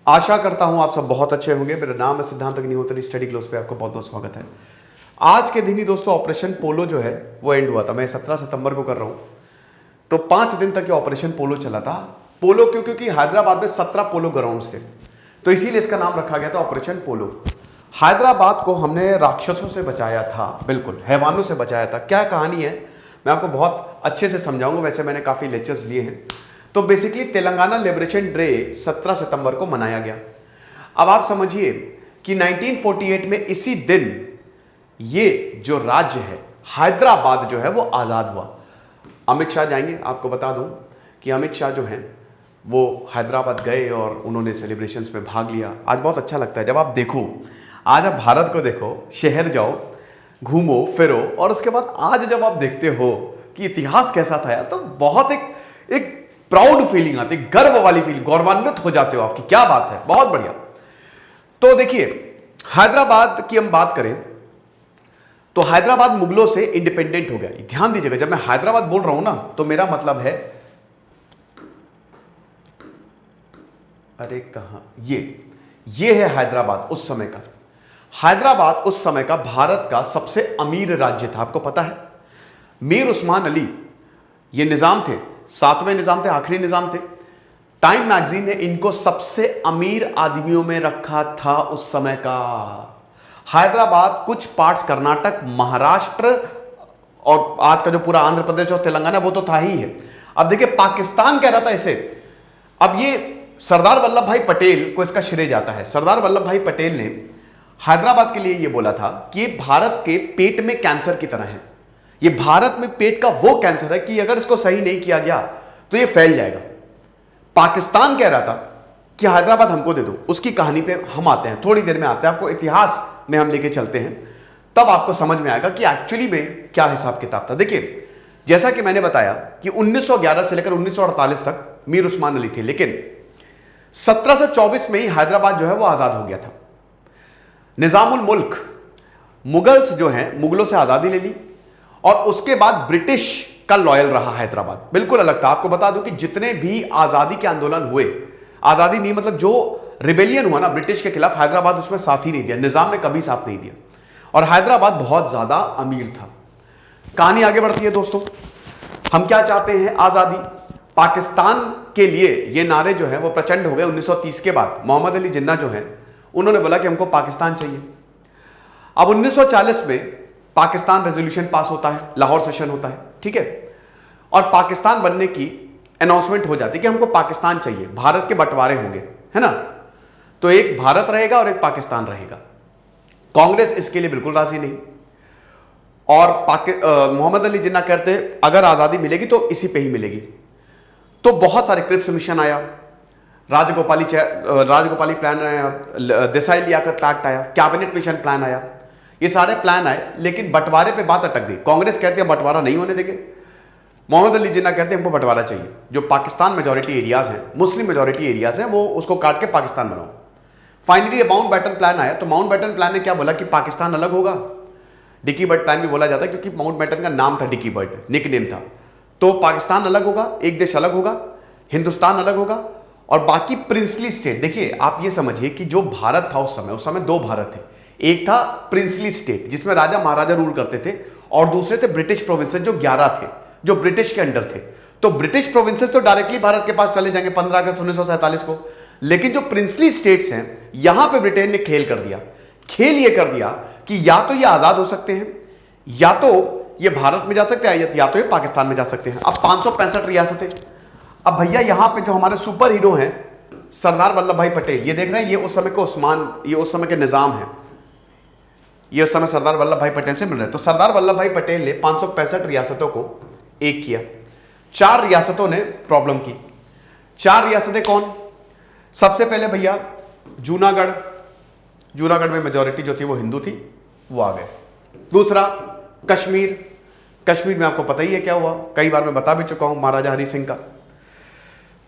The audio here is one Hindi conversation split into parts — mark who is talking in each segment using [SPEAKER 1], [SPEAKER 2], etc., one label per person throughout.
[SPEAKER 1] आशा करता हूं आप सब बहुत अच्छे होंगे। मेरा नाम है सिद्धांत अग्निहोत्री, स्टडी क्लोज पे आपका बहुत बहुत स्वागत है। आज के दिन ही दोस्तों ऑपरेशन पोलो जो है वो एंड हुआ था। मैं 17 सितंबर को कर रहा हूं, तो 5 दिन तक ये ऑपरेशन पोलो चला था। पोलो क्यों? क्योंकि हैदराबाद में 17 पोलो ग्राउंड्स थे, तो इसीलिए इसका नाम रखा गया था ऑपरेशन पोलो। हैदराबाद को हमने राक्षसों से बचाया था, बिल्कुल हैवानों से बचाया था। क्या कहानी है मैं आपको बहुत अच्छे से समझाऊंगा। वैसे मैंने काफी लेक्चर्स लिए हैं। तो बेसिकली तेलंगाना लिबरेशन डे 17 सितंबर को मनाया गया। अब आप समझिए कि 1948 में इसी दिन ये जो राज्य है हैदराबाद जो है वो आजाद हुआ। अमित शाह जाएंगे, आपको बता दूं कि अमित शाह जो हैं वो हैदराबाद गए और उन्होंने सेलिब्रेशंस में भाग लिया। आज बहुत अच्छा लगता है जब आप देखो, आज आप भारत को देखो, शहर जाओ, घूमो फिरो, और उसके बाद आज जब आप देखते हो कि इतिहास कैसा था यार, तो बहुत एक प्राउड फीलिंग आती है, गर्व वाली फीलिंग, गौरवान्वित हो जाते हो आपकी। क्या बात है, बहुत बढ़िया। तो देखिए हैदराबाद की हम बात करें तो हैदराबाद मुगलों से इंडिपेंडेंट हो गया। ध्यान दीजिएगा, जब मैं हैदराबाद बोल रहा हूं ना तो मेरा मतलब है, अरे कहां ये है हैदराबाद उस समय का। हैदराबाद उस समय का भारत का सबसे अमीर राज्य था। आपको पता है मीर उस्मान अली ये निजाम थे, 7वें निजाम थे, आखिरी निजाम थे। टाइम मैगजीन ने इनको सबसे अमीर आदमियों में रखा था उस समय का। हैदराबाद कुछ पार्ट्स कर्नाटक, महाराष्ट्र और आज का जो पूरा आंध्र प्रदेश और तेलंगाना वो तो था ही है। अब देखिए पाकिस्तान कह रहा था इसे। अब ये सरदार वल्लभ भाई पटेल को इसका श्रेय जाता है। सरदार वल्लभ भाई पटेल ने हैदराबाद के लिए यह बोला था कि भारत के पेट में कैंसर की तरह है। ये भारत में पेट का वो कैंसर है कि अगर इसको सही नहीं किया गया तो ये फैल जाएगा। पाकिस्तान कह रहा था कि हैदराबाद हमको दे दो। उसकी कहानी पे हम आते हैं, थोड़ी देर में आते हैं, आपको इतिहास में हम लेके चलते हैं, तब आपको समझ में आएगा कि एक्चुअली में क्या हिसाब किताब था। देखिए जैसा कि मैंने बताया कि 1911 से लेकर 1948 तक मीर उस्मान अली थे, लेकिन 1724 में ही हैदराबाद जो है वो आजाद हो गया था। निजामुल मुल्क मुगल्स जो हैं मुगलों से आजादी ले ली और उसके बाद ब्रिटिश का लॉयल रहा हैदराबाद। बिल्कुल अलग था। आपको बता दूं कि जितने भी आजादी के आंदोलन हुए, आजादी नहीं मतलब जो रिबेलियन हुआ ना ब्रिटिश के खिलाफ, हैदराबाद उसमें साथ ही नहीं दिया, निजाम ने कभी साथ नहीं दिया। और हैदराबाद बहुत ज्यादा अमीर था। कहानी आगे बढ़ती है दोस्तों। हम क्या चाहते हैं? आजादी। पाकिस्तान के लिए ये नारे जो है वो प्रचंड हो गए 1930 के बाद। मोहम्मद अली जिन्ना जो है उन्होंने बोला कि हमको पाकिस्तान चाहिए। अब 1940 में पाकिस्तान रेजोल्यूशन पास होता है, लाहौर सेशन होता है, ठीक है, और पाकिस्तान बनने की अनाउंसमेंट हो जाती है कि हमको पाकिस्तान चाहिए, भारत के बंटवारे होंगे, है ना। तो एक भारत रहेगा और एक पाकिस्तान रहेगा। कांग्रेस इसके लिए बिल्कुल राजी नहीं, और मोहम्मद अली जिन्ना कहते अगर आजादी मिलेगी तो इसी पे ही मिलेगी। तो बहुत सारे क्रिप्स मिशन आया, राजगोपाली प्लान आया, देसाई लियाकत एक्ट आया, कैबिनेट मिशन प्लान आया, ये सारे प्लान आए, लेकिन बंटवारे पे बात अटक गई। कांग्रेस कहती है बंटवारा नहीं होने देंगे, मोहम्मद अली जिन्ना कहते हैं हमको बंटवारा चाहिए। जो पाकिस्तान मेजॉरिटी एरियाज हैं, मुस्लिम मेजॉरिटी एरियाज हैं, वो उसको काट के पाकिस्तान बनाओ। फाइनली माउंट बैटन प्लान आया। तो माउंट बैटन प्लान ने क्या बोला कि पाकिस्तान अलग होगा। डिकी बर्ड प्लान भी बोला जाता है क्योंकि माउंट बैटन का नाम था, डिकी बर्ड निक नेम था। तो पाकिस्तान अलग होगा, एक देश अलग होगा, हिंदुस्तान अलग होगा, और बाकी प्रिंसली स्टेट। देखिए आप ये समझिए कि जो भारत था उस समय 2 भारत थे। एक था प्रिंसली स्टेट जिसमें राजा महाराजा रूल करते थे, और दूसरे थे ब्रिटिश प्रोविंसेस जो 11 थे, जो ब्रिटिश के अंडर थे। तो ब्रिटिश प्रोविंसेस तो डायरेक्टली भारत के पास चले जाएंगे 15 अगस्त 1947 को, लेकिन जो प्रिंसली स्टेट्स हैं यहां पे ब्रिटेन ने खेल कर दिया। खेल ये कर दिया कि या तो ये आजाद हो सकते हैं, या तो ये भारत में जा सकते हैं, या तो ये पाकिस्तान में जा सकते हैं। अब 565 रियासतें। अब भैया यहां पे जो हमारे सुपर हीरो हैं सरदार वल्लभ भाई पटेल, ये देख रहे हैं, ये उस समय ये उस समय के निजाम है, ये उस समय सरदार वल्लभ भाई पटेल से मिल रहे हैं। तो सरदार वल्लभ भाई पटेल ने 565 रियासतों को एक किया। 4 रियासतों ने प्रॉब्लम की। 4 रियासतें कौन? सबसे पहले भैया जूनागढ़ में मेजॉरिटी जो थी वो हिंदू थी, वो आ गए। दूसरा कश्मीर में आपको पता ही है क्या हुआ, कई बार मैं बता भी चुका हूं, महाराजा हरि सिंह का।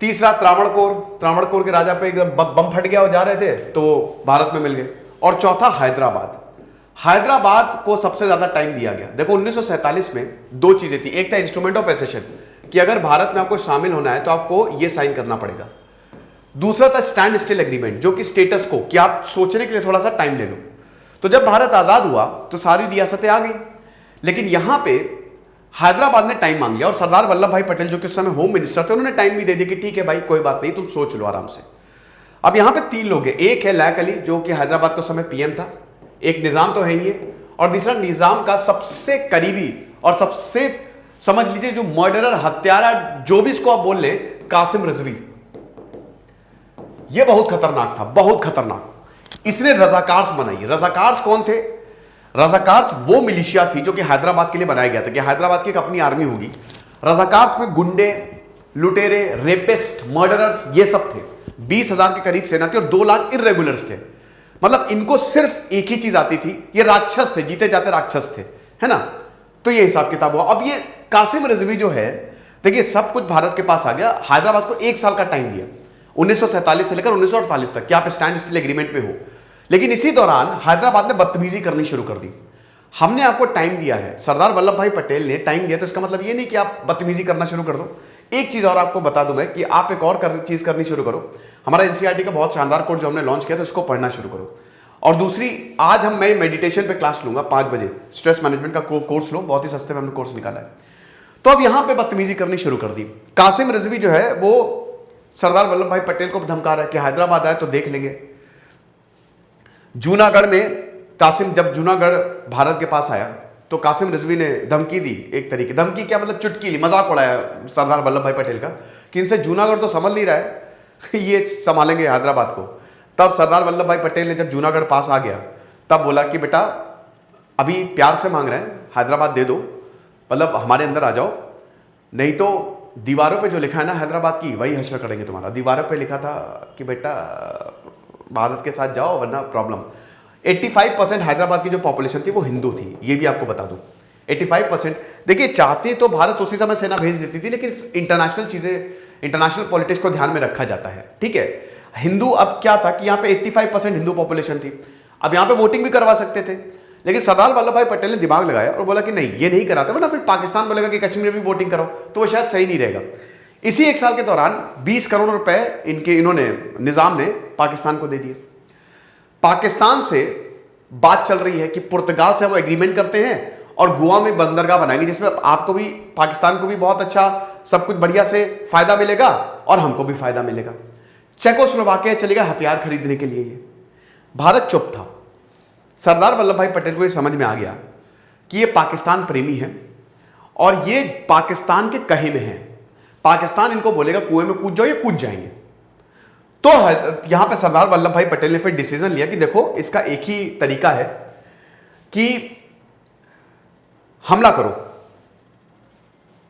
[SPEAKER 1] तीसरा त्रावणकोर के राजा पे एकदम बम फट गया, वो जा रहे थे तो भारत में मिल गए। और चौथा हैदराबाद को सबसे ज्यादा टाइम दिया गया। देखो 1947 में 2 चीजें थी। एक था इंस्ट्रूमेंट ऑफ एसेशन कि अगर भारत में आपको शामिल होना है तो आपको यह साइन करना पड़ेगा। दूसरा था स्टैंड स्टिल एग्रीमेंट, जो कि स्टेटस को, कि आप सोचने के लिए थोड़ा सा टाइम ले लो। तो जब भारत आजाद हुआ तो सारी रियासतें आ गई, लेकिन यहां पे हैदराबाद ने टाइम मांग लिया, और सरदार वल्लभ भाई पटेल जो कि उस समय होम मिनिस्टर थे, उन्होंने टाइम भी दे दिया कि ठीक है भाई कोई बात नहीं, तुम सोच लो आराम से। अब यहां पे 3 लोग हैं, एक है लैक अली जो कि हैदराबाद के समय पीएम था, एक निजाम तो है ही है, और दूसरा निजाम का सबसे करीबी और सबसे समझ लीजिए जो मर्डरर, हत्यारा, जो भी इसको आप बोल ले, कासिम रिजवी। यह बहुत खतरनाक था, बहुत खतरनाक। इसने रजाकार्स बनाई। रजाकार्स कौन थे? रजाकार्स वो मिलिशिया थी जो कि हैदराबाद के लिए बनाया गया था कि हैदराबाद की एक अपनी आर्मी होगी। रजाकार्स में गुंडे, लुटेरे, रेपिस्ट, मर्डरर्स, ये सब थे। 20,000 के करीब सेना थी और 2 लाख इर्रेगुलर्स थे। मतलब इनको सिर्फ एक ही चीज आती थी, ये राक्षस थे, जीते जाते राक्षस थे, है ना। तो ये हिसाब किताब हुआ। अब ये कासिम रिजवी जो है, देखिए सब कुछ भारत के पास आ गया, हैदराबाद को 1 साल का टाइम दिया, 1947 से लेकर 1948 तक कि आप स्टैंड स्टिल एग्रीमेंट में हो। लेकिन इसी दौरान हैदराबाद ने बदतमीजी करनी शुरू कर दी। हमने आपको टाइम दिया है, सरदार वल्लभ भाई पटेल ने टाइम दिया, तो इसका मतलब ये नहीं कि आप बदतमीजी करना शुरू कर दो। एक चीज और आपको बता दूं मैं कि आप एक और चीज करनी शुरू करो। हमारा एनसीईआरटी का बहुत शानदार कोर्स जो हमने लॉन्च किया, तो इसको पढ़ना शुरू करो। और दूसरी, आज मैं मेडिटेशन पे क्लास लूंगा 5 बजे, स्ट्रेस मैनेजमेंट का कोर्स लो, बहुत ही सस्ते में हमने कोर्स निकाला है। तो अब यहां पे बदतमीजी करनी शुरू कर दी। कासिम रिजवी जो है वो सरदार वल्लभ भाई पटेल को धमका रहा है कि हैदराबाद आए तो देख लेंगे। जूनागढ़ में कासिम, जब जूनागढ़ भारत के पास आया तो कासिम रिजवी ने धमकी दी, एक तरीके धमकी क्या मतलब चुटकी ली, मजाक उड़ाया सरदार वल्लभ भाई पटेल का कि इनसे जूनागढ़ तो संभल नहीं रहा है ये संभालेंगे हैदराबाद को। तब सरदार वल्लभ भाई पटेल ने जब जूनागढ़ पास आ गया तब बोला कि बेटा अभी प्यार से मांग रहे हैं, हैदराबाद दे दो, मतलब हमारे अंदर आ जाओ, नहीं तो दीवारों पे जो लिखा है ना हैदराबाद की, वही हश्र करेंगे तुम्हारा। दीवारों पे लिखा था कि बेटा भारत के साथ जाओ वरना प्रॉब्लम। 85% हैदराबाद की जो पॉपुलेशन थी वो हिंदू थी, ये भी आपको बता दूं। 85%। देखिए चाहते तो भारत उसी समय सेना भेज देती थी, लेकिन इंटरनेशनल चीजें, इंटरनेशनल पॉलिटिक्स को ध्यान में रखा जाता है, ठीक है। हिंदू, अब क्या था कि यहाँ पे 85% हिंदू पॉपुलेशन थी, अब यहाँ पे वोटिंग भी करवा सकते थे, लेकिन सरदार वल्लभ भाई पटेल ने दिमाग लगाया और बोला कि नहीं ये नहीं कराते, वरना फिर पाकिस्तान बोलेगा कि कश्मीर में भी वोटिंग करो, तो वो शायद सही नहीं रहेगा। इसी 1 साल के दौरान 20 करोड़ रुपए इन्होंने, निजाम ने पाकिस्तान को दे दिए। पाकिस्तान से बात चल रही है कि पुर्तगाल से वो एग्रीमेंट करते हैं और गोवा में बंदरगाह बनाएंगे, जिसमें आपको भी, पाकिस्तान को भी बहुत अच्छा सब कुछ बढ़िया से फायदा मिलेगा और हमको भी फायदा मिलेगा। चेकोस्लोवाकिया चलेगा हथियार खरीदने के लिए। भारत चुप था। सरदार वल्लभ भाई पटेल को यह समझ में आ गया कि ये पाकिस्तान प्रेमी है और ये पाकिस्तान के कहे में है, पाकिस्तान इनको बोलेगा कुएं में कूद जाओ, ये कूद जाएंगे। तो यहां पे सरदार वल्लभ भाई पटेल ने फिर डिसीजन लिया कि देखो इसका एक ही तरीका है कि हमला करो,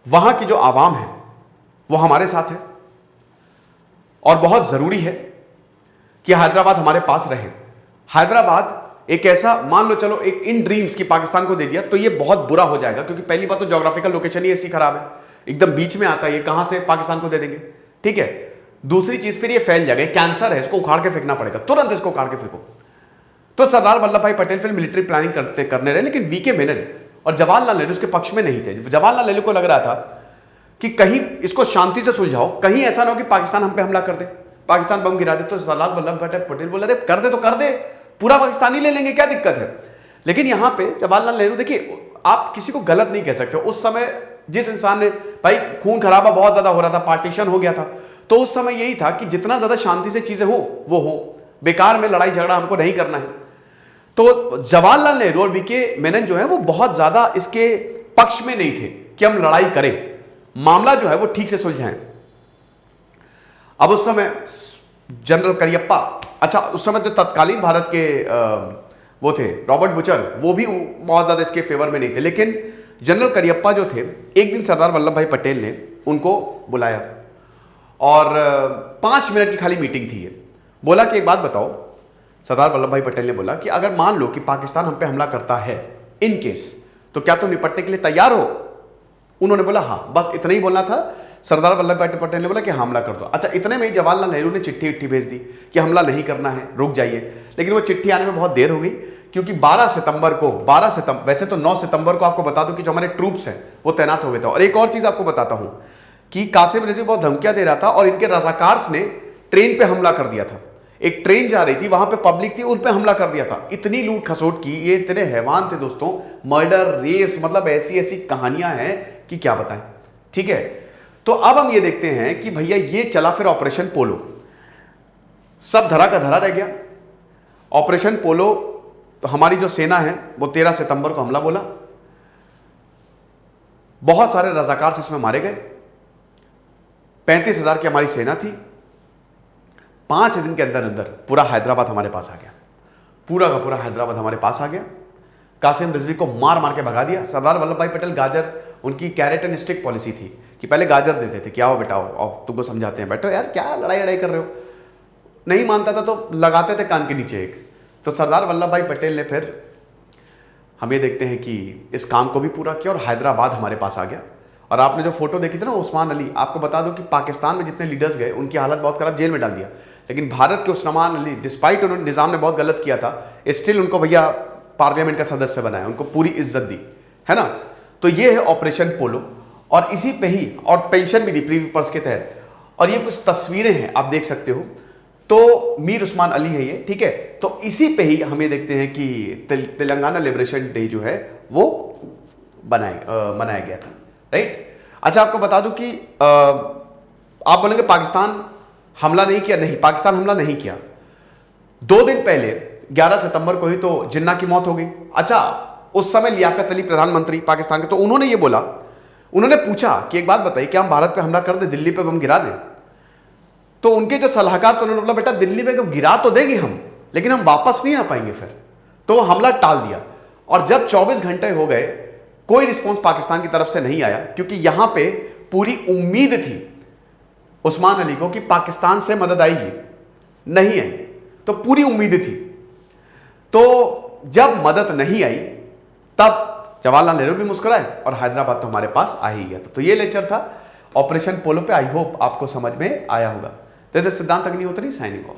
[SPEAKER 1] वहां की जो आवाम है वो हमारे साथ है और बहुत जरूरी है कि हैदराबाद हमारे पास रहे। हैदराबाद एक ऐसा, मान लो चलो एक इन ड्रीम्स की पाकिस्तान को दे दिया तो ये बहुत बुरा हो जाएगा, क्योंकि पहली बात तो ज्योग्राफिकल लोकेशन ही ऐसी खराब है, एकदम बीच में आता है, ये कहां से पाकिस्तान को दे देंगे, ठीक है। दूसरी चीज फिर ये फैल जाएगा, कैंसर है, इसको उखाड़ के फेंकना पड़ेगा, तुरंत इसको उखाड़ के फेंको। तो सरदार वल्लभ भाई पटेल फिर मिलिट्री प्लानिंग करने रहे, लेकिन वीके मेनन और जवाहरलाल नेहरू उसके पक्ष में नहीं थे। जवाहरलाल नेहरू को लग रहा था कि कहीं इसको शांति से सुलझाओ, कहीं ऐसा ना हो कि पाकिस्तान हम पे हमला कर दे, पाकिस्तान बम गिरा दे। तो सरदार वल्लभ भाई पटेल बोल रहे कर दे तो कर दे, पूरा पाकिस्तान ही ले लेंगे, क्या दिक्कत है। लेकिन यहां पे जवाहरलाल नेहरू, देखिए आप किसी को गलत नहीं कह सकते, उस समय जिस इंसान ने, भाई खून खराबा बहुत ज्यादा हो रहा था, पार्टीशन हो गया था, तो उस समय यही था कि जितना ज्यादा शांति से चीजें हो वो हो, बेकार में लड़ाई झगड़ा हमको नहीं करना है। तो जवाहरलाल नेहरू और वीके मेनन जो है वो बहुत ज्यादा इसके पक्ष में नहीं थे कि हम लड़ाई करें, मामला जो है वो ठीक से सुलझाएं। अब उस समय जनरल करियप्पा, अच्छा उस समय जो तत्कालीन भारत के वो थे रॉबर्ट बुचर, वो भी बहुत ज्यादा इसके फेवर में नहीं थे, लेकिन जनरल करियप्पा जो थे, एक दिन सरदार वल्लभ भाई पटेल ने उनको बुलाया और 5 मिनट की खाली मीटिंग थी। ये बोला कि एक बात बताओ, सरदार वल्लभ भाई पटेल ने बोला कि अगर मान लो कि पाकिस्तान हम पे हमला करता है इन केस, तो क्या तुम निपटने के लिए तैयार हो। उन्होंने बोला हाँ, बस इतना ही बोलना था। सरदार वल्लभ भाई पटेल ने बोला कि हमला कर दो। अच्छा, इतने में ही जवाहरलाल नेहरू ने चिट्ठी भेज दी कि हमला नहीं करना है, रुक जाइए। लेकिन वो चिट्ठी आने में बहुत देर हो गई, क्योंकि 12 सितंबर को, वैसे तो 9 सितंबर को आपको बता दूं कि जो हमारे ट्रूप्स हैं वो तैनात हो गए थे। और एक और चीज आपको बताता हूं कि कासिम रिजवी बहुत धमकियां दे रहा था और इनके रजाकार्स ने ट्रेन पे हमला कर दिया था, एक ट्रेन जा रही थी, वहां पे पब्लिक थी, उन पे हमला कर दिया था। इतनी लूट खसोट की, ये इतने हैवान थे दोस्तों, मर्डर, रेप्स, मतलब ऐसी ऐसी कहानियां हैं कि क्या बताएं। ठीक है, तो अब हम ये देखते हैं कि भैया ये चला फिर ऑपरेशन पोलो, सब धरा का धरा रह गया। ऑपरेशन पोलो, तो हमारी जो सेना है वो 13 सितंबर को हमला बोला, बहुत सारे रजाकार इसमें मारे गए, 35,000 की हमारी सेना थी। 5 दिन के अंदर अंदर पूरा हैदराबाद हमारे पास आ गया, पूरा का पूरा हैदराबाद हमारे पास आ गया। कासिम रिजवी को मार मार के भगा दिया। सरदार वल्लभ भाई पटेल गाजर, उनकी कैरेट एंड स्टिक पॉलिसी थी कि पहले गाजर देते थे, क्या हो बेटा, आओ तुमको समझाते हैं, बैठो यार, क्या लड़ाई लड़ाई कर रहे हो। नहीं मानता था तो लगाते थे कान के नीचे एक। तो सरदार वल्लभ भाई पटेल ने फिर हम ये देखते हैं कि इस काम को भी पूरा किया और हैदराबाद हमारे पास आ गया। और आपने जो फोटो देखी थी ना उस्मान अली, आपको बता दो कि पाकिस्तान में जितने लीडर्स गए उनकी हालत बहुत खराब, जेल में डाल दिया। लेकिन भारत के उस्मान अली, डिस्पाइट उन्होंने, निजाम ने बहुत गलत किया था, स्टिल उनको भैया पार्लियामेंट का सदस्य बनाया, उनको पूरी इज्जत दी, है ना। तो ये है ऑपरेशन पोलो, और इसी पे ही, और पेंशन भी दी प्रीवी पर्स के तहत। और ये कुछ तस्वीरें हैं, आप देख सकते हो, तो मीर उस्मान अली है ये, ठीक है। तो इसी पे ही हम ये देखते हैं कि तेलंगाना लिबरेशन डे जो है वो मनाया गया था, राइट। अच्छा, आपको बता दूं कि आप बोलेंगे पाकिस्तान हमला नहीं किया, नहीं, पाकिस्तान हमला नहीं किया। 2 दिन पहले 11 सितंबर को ही तो जिन्ना की मौत हो गई। अच्छा, उस समय लियाकत अली प्रधानमंत्री पाकिस्तान के, तो उन्होंने ये बोला, उन्होंने पूछा कि एक बात बताइए, क्या हम भारत पे हमला कर दें, दिल्ली पे बम गिरा दें। तो उनके जो सलाहकार थे उन्होंने बोला, बेटा दिल्ली में गिरा तो देंगे हम, लेकिन हम वापस नहीं आ पाएंगे फिर। तो हमला टाल दिया। और जब 24 घंटे हो गए, कोई रिस्पॉन्स पाकिस्तान की तरफ से नहीं आया, क्योंकि यहां पे पूरी उम्मीद थी उस्मान अली को कि पाकिस्तान से मदद आएगी, नहीं आई। तो पूरी उम्मीद थी। तो जब मदद नहीं आई, तब जवाहरलाल नेहरू भी मुस्कुराए और हैदराबाद तो हमारे पास आ ही गया था। तो ये लेक्चर था ऑपरेशन पोलो पे। आई होप आपको समझ में आया होगा। दिस इज सिद्धांत अग्निहोत्री साइनिंग ऑफ।